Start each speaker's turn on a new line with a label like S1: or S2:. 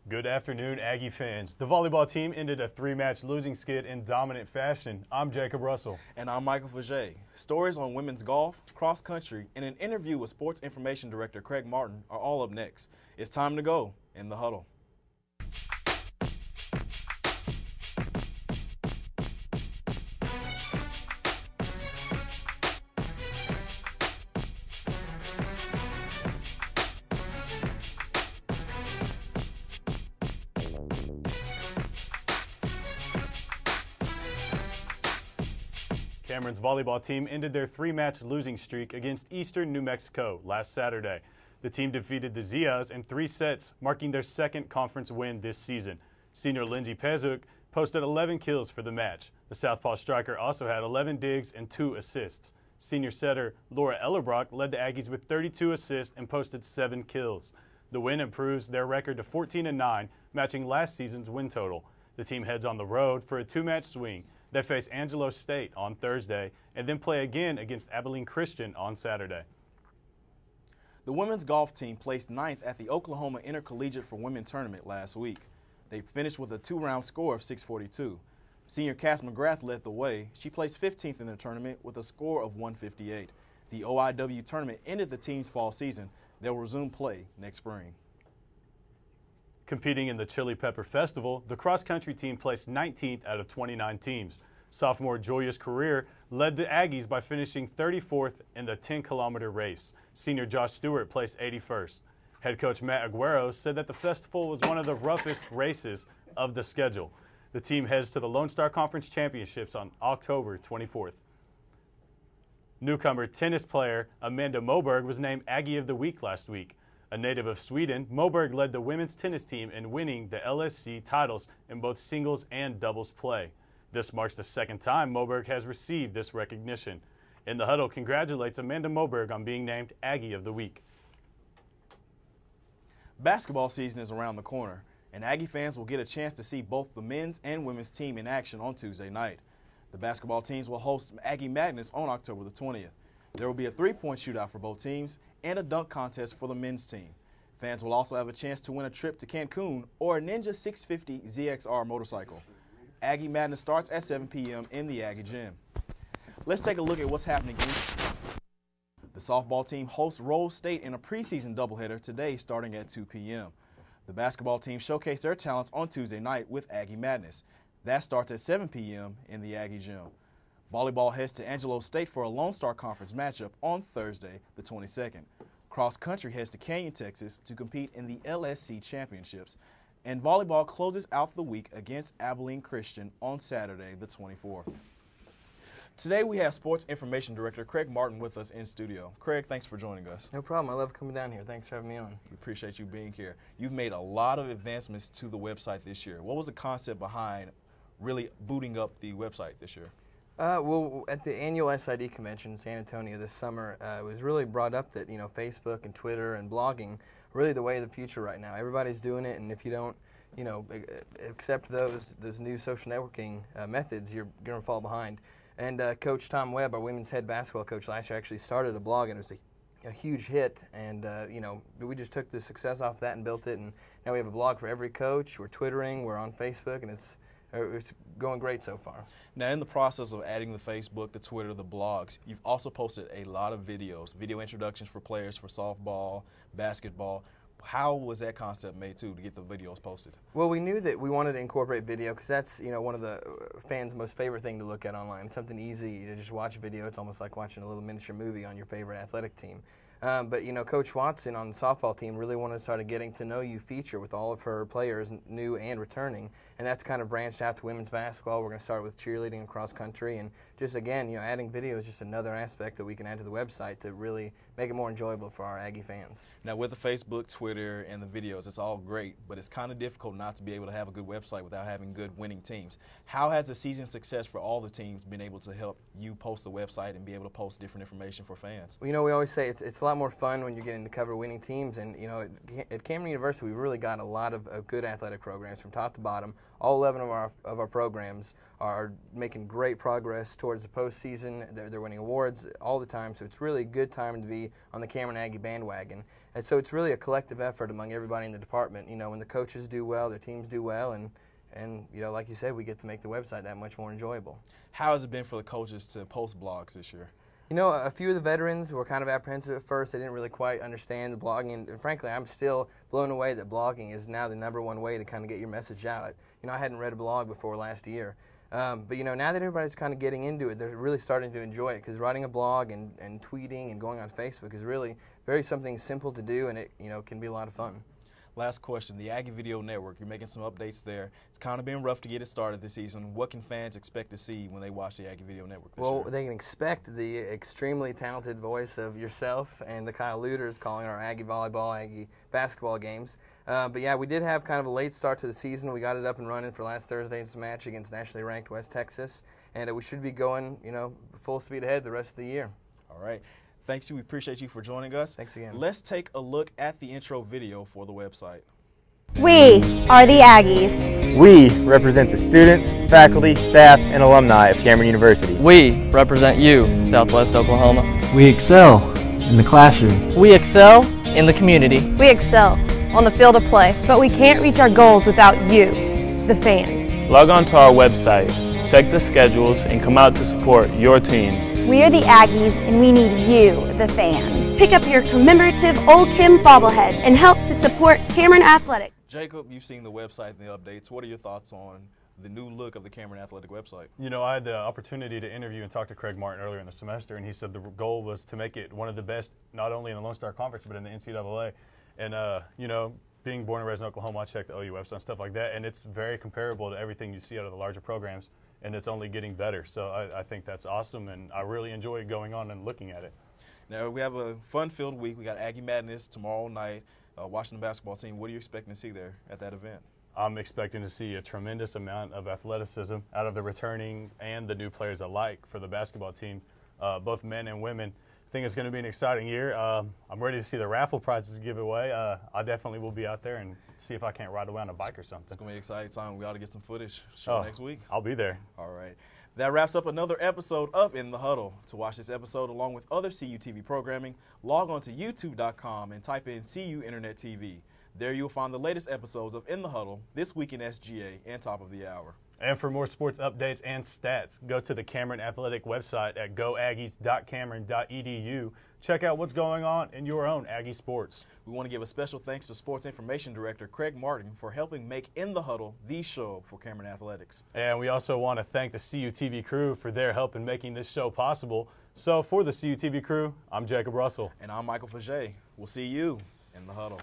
S1: Good afternoon, Aggie fans. The volleyball team ended a three-match losing skid in dominant fashion. I'm Jacob Russell.
S2: And I'm Michael Faget. Stories on women's golf, cross country, and an interview with Sports Information Director Craig Martin are all up next. It's time to go in the huddle.
S1: Cameron's volleyball team ended their three-match losing streak against Eastern New Mexico last Saturday. The team defeated the Zias in 3 sets, marking their second conference win this season. Senior Lindsey Pezuk posted 11 kills for the match. The southpaw striker also had 11 digs and 2 assists. Senior setter Laura Ellerbrock led the Aggies with 32 assists and posted 7 kills. The win improves their record to 14-9, matching last season's win total. The team heads on the road for a 2-match swing. They face Angelo State on Thursday and then play again against Abilene Christian on Saturday.
S2: The women's golf team placed 9th at the Oklahoma Intercollegiate for Women tournament last week. They finished with a 2-round score of 642. Senior Cass McGrath led the way. She placed 15th in the tournament with a score of 158. The OIW tournament ended the team's fall season. They'll resume play next spring.
S1: Competing in the Chili Pepper Festival, the cross-country team placed 19th out of 29 teams. Sophomore Julius Career led the Aggies by finishing 34th in the 10-kilometer race. Senior Josh Stewart placed 81st. Head coach Matt Aguero said that the festival was one of the roughest races of the schedule. The team heads to the Lone Star Conference Championships on October 24th. Newcomer tennis player Amanda Moberg was named Aggie of the Week last week. A native of Sweden, Moberg led the women's tennis team in winning the LSC titles in both singles and doubles play. This marks the second time Moberg has received this recognition. In the Huddle congratulates Amanda Moberg on being named Aggie of the Week.
S2: Basketball season is around the corner, and Aggie fans will get a chance to see both the men's and women's team in action on Tuesday night. The basketball teams will host Aggie Madness on October the 20th. There will be a 3-point shootout for both teams and a dunk contest for the men's team. Fans will also have a chance to win a trip to Cancun or a Ninja 650 ZXR motorcycle. Aggie Madness starts at 7 p.m. in the Aggie Gym. Let's take a look at what's happening. The softball team hosts Rose State in a preseason doubleheader today starting at 2 p.m. The basketball team showcased their talents on Tuesday night with Aggie Madness. That starts at 7 p.m. in the Aggie Gym. Volleyball heads to Angelo State for a Lone Star Conference matchup on Thursday, the 22nd. Cross country heads to Canyon, Texas to compete in the LSC Championships. And volleyball closes out the week against Abilene Christian on Saturday, the 24th. Today we have Sports Information Director Craig Martin with us in studio. Craig, thanks for joining us.
S3: No problem. I love coming down here. Thanks for having me on.
S2: We appreciate you being here. You've made a lot of advancements to the website this year. What was the concept behind really booting up the website this year?
S3: Well, at the annual SID convention in San Antonio this summer, it was really brought up that, Facebook and Twitter and blogging are really the way of the future right now. Everybody's doing it, and if you don't, accept those new social networking methods, you're going to fall behind. And Coach Tom Webb, our women's head basketball coach last year, actually started a blog, and it was a huge hit. And, we just took the success off that and built it, and now we have a blog for every coach. We're Twittering, we're on Facebook, and it's going great so far.
S2: Now, in the process of adding the Facebook, the Twitter, the blogs, you've also posted a lot of videos, video introductions for players for softball, basketball. How was that concept made, too, to get the videos posted?
S3: Well, we knew that we wanted to incorporate video because that's, one of the fans' most favorite thing to look at online. It's something easy to just watch a video. It's almost like watching a little miniature movie on your favorite athletic team. But, Coach Watson on the softball team really wanted to start a Getting to Know You feature with all of her players, new and returning, and that's kind of branched out to women's basketball. We're going to start with cheerleading and cross country, and just, again, adding video is just another aspect that we can add to the website to really make it more enjoyable for our Aggie fans.
S2: Now, with the Facebook, Twitter, and the videos, it's all great, but it's kind of difficult not to be able to have a good website without having good winning teams. How has the season success for all the teams been able to help you post the website and be able to post different information for fans?
S3: Well, we always say it's a lot more fun when you're getting to cover winning teams, and at Cameron University we've really got a lot of good athletic programs from top to bottom. All 11 of our programs are making great progress towards the postseason. They're winning awards all the time, so it's really a good time to be be on the Cameron Aggie bandwagon. And so it's really a collective effort among everybody in the department. You know, when the coaches do well, their teams do well, and you know, like you said, we get to make the website that much more enjoyable.
S2: How has it been for the coaches to post blogs this year?
S3: You know, a few of the veterans were kind of apprehensive at first. They didn't really quite understand the blogging, and frankly, I'm still blown away that blogging is now the #1 way to kind of get your message out. You know, I hadn't read a blog before last year. But you know, now that everybody's kind of getting into it, they're really starting to enjoy it, because writing a blog and tweeting and going on Facebook is really very something simple to do, and it, you know, can be a lot of fun.
S2: Last question, the Aggie Video Network, you're making some updates there. It's kind of been rough to get it started this season. What can fans expect to see when they watch the Aggie Video Network this year?
S3: They can expect the extremely talented voice of yourself and the Kyle Luters calling our Aggie volleyball, Aggie basketball games. But yeah, we did have kind of a late start to the season. We got it up and running for last Thursday's match against nationally ranked West Texas, and we should be going, you know, full speed ahead the rest of the year.
S2: All right. Thanks, we appreciate you for joining us.
S3: Thanks again.
S2: Let's take a look at the intro video for the website.
S4: We are the Aggies.
S5: We represent the students, faculty, staff, and alumni of Cameron University.
S6: We represent you, Southwest Oklahoma.
S7: We excel in the classroom.
S6: We excel in the community.
S4: We excel on the field of play. But we can't reach our goals without you, the fans.
S8: Log on to our website, check the schedules, and come out to support your teams.
S9: We are the Aggies, and we need you, the fans. Pick up your commemorative Old Kim bobblehead and help to support Cameron Athletics.
S2: Jacob, you've seen the website and the updates. What are your thoughts on the new look of the Cameron Athletic website?
S1: You know, I had the opportunity to interview and talk to Craig Martin earlier in the semester, and he said the goal was to make it one of the best, not only in the Lone Star Conference, but in the NCAA. And, you know, being born and raised in Oklahoma, I checked the OU website and stuff like that, and it's very comparable to everything you see out of the larger programs, and it's only getting better. So I think that's awesome, and I really enjoy going on and looking at it.
S2: Now, we have a fun-filled week. We got Aggie Madness tomorrow night. Washington basketball team, what are you expecting to see there at that event?
S1: I'm expecting to see a tremendous amount of athleticism out of the returning and the new players alike for the basketball team, both men and women. I think it's going to be an exciting year. I'm ready to see the raffle prizes give away. I definitely will be out there and see if I can't ride around a bike or something.
S2: It's going to be an exciting time. We ought to get some footage next week.
S1: I'll be there.
S2: All right. That wraps up another episode of In the Huddle. To watch this episode along with other CUTV programming, log on to youtube.com and type in CUInternetTV. There you'll find the latest episodes of In the Huddle, This Week in SGA, and Top of the Hour.
S1: And for more sports updates and stats, go to the Cameron Athletic website at goaggies.cameron.edu. Check out what's going on in your own Aggie sports.
S2: We want to give a special thanks to Sports Information Director Craig Martin for helping make In the Huddle the show for Cameron Athletics.
S1: And we also want to thank the CUTV crew for their help in making this show possible. So for the CUTV crew, I'm Jacob Russell.
S2: And I'm Michael Faget. We'll see you in the Huddle.